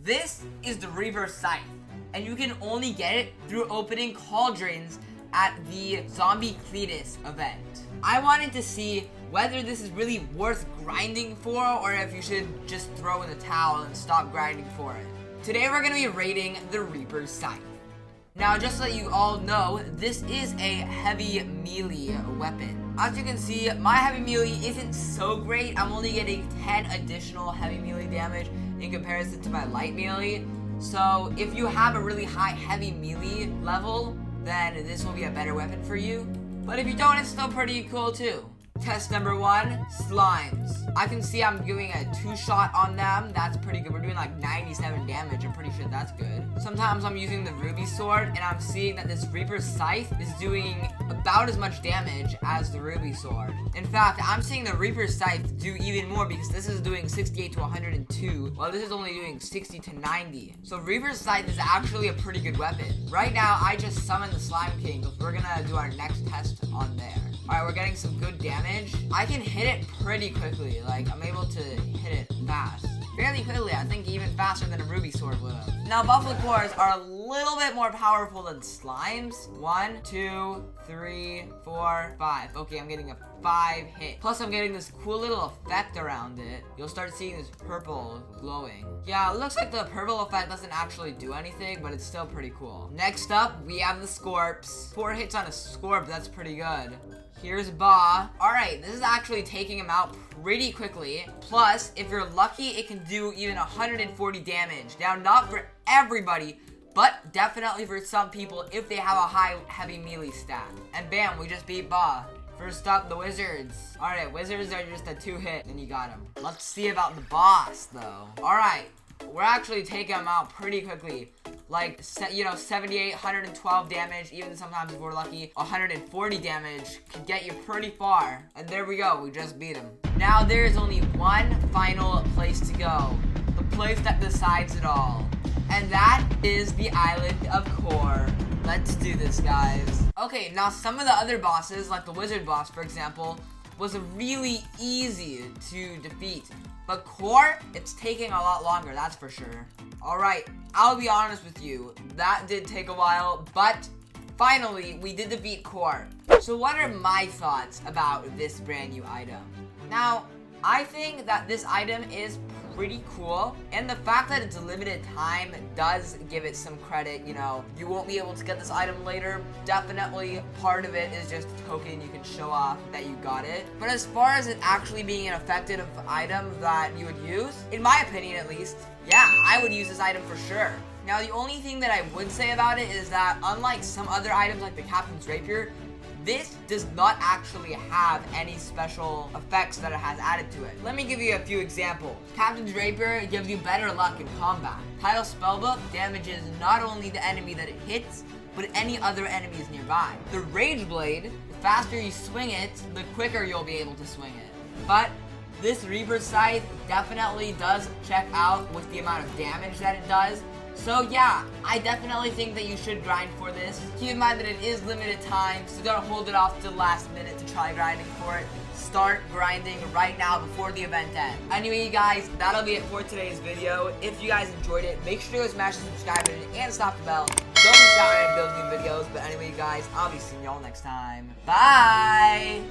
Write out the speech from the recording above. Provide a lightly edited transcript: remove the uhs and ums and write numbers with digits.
This is the Reaper'S Scythe, and you can only get it through opening cauldrons at the Zombie Cletus event. I wanted to see whether this is really worth grinding for, or if you should just throw in the towel and stop grinding for it. Today we're going to be raiding the Reaper'S Scythe. Now, just so that you all know, this is a heavy melee weapon. As you can see, my heavy melee isn't so great. I'm only getting 10 additional heavy melee damage in comparison to my light melee. So if you have a really high heavy melee level, then this will be a better weapon for you. But if you don't, it's still pretty cool too. Test number 1, slimes. I can see I'm doing a 2-shot on them. That's pretty good. We're doing like 97 damage. I'm pretty sure that's good. Sometimes I'm using the ruby sword, and I'm seeing that this Reaper's Scythe is doing about as much damage as the ruby sword. In fact, I'm seeing the Reaper's Scythe do even more because this is doing 68 to 102, while this is only doing 60 to 90. So Reaper's Scythe is actually a pretty good weapon. Right now, I just summoned the Slime King because we're gonna do our next test on there. Alright, we're getting some good damage. I can hit it pretty quickly. Like, I'm able to hit it fast. Fairly quickly, I think even faster than a ruby sword would have. Now, buffalo cores are a little bit more powerful than slimes. 1, 2, 3, 4, 5. Okay, I'm getting a 5 hit. Plus, I'm getting this cool little effect around it. You'll start seeing this purple glowing. Yeah, it looks like the purple effect doesn't actually do anything, but it's still pretty cool. Next up, we have the Scorps. 4 hits on a Scorp, that's pretty good. Here's Ba. Alright, this is actually taking him out pretty quickly. Plus, if you're lucky, it can do even 140 damage. Now, not for everybody, but definitely for some people if they have a high heavy melee stat. And bam, we just beat Ba. First up, the wizards. Alright, wizards are just a 2-hit, and you got him. Let's see about the boss, though. Alright, we're actually taking him out pretty quickly. Like, 78, 112 damage, even sometimes if we're lucky, 140 damage can get you pretty far. And there we go, we just beat him. Now there is only one final place to go. The place that decides it all. And that is the Island of Core. Let's do this, guys. Okay, now some of the other bosses, like the wizard boss, for example, was really easy to defeat. But Core, it's taking a lot longer, that's for sure. Alright, I'll be honest with you, that did take a while, but finally, we did defeat Core. So what are my thoughts about this brand new item? Now, I think that this item is pretty cool, and the fact that it's a limited time does give it some credit. You know, you won't be able to get this item later. Definitely part of it is just a token you can show off that you got it. But as far as it actually being an effective item that you would use, in my opinion at least, yeah, I would use this item for sure. Now, the only thing that I would say about it is that unlike some other items like the Captain's Rapier, this does not actually have any special effects that it has added to it. Let me give you a few examples. Captain's Rapier gives you better luck in combat. Title Spellbook damages not only the enemy that it hits, but any other enemies nearby. The Rage Blade, the faster you swing it, the quicker you'll be able to swing it. But this Reaper's Scythe definitely does check out with the amount of damage that it does. So yeah, I definitely think that you should grind for this. Keep in mind that it is limited time, so don't hold it off to the last minute to try grinding for it. Start grinding right now before the event ends. Anyway, you guys, that'll be it for today's video. If you guys enjoyed it, make sure to smash the subscribe button and stop the bell. Don't miss out on any of those new videos. But anyway, you guys, I'll be seeing y'all next time. Bye!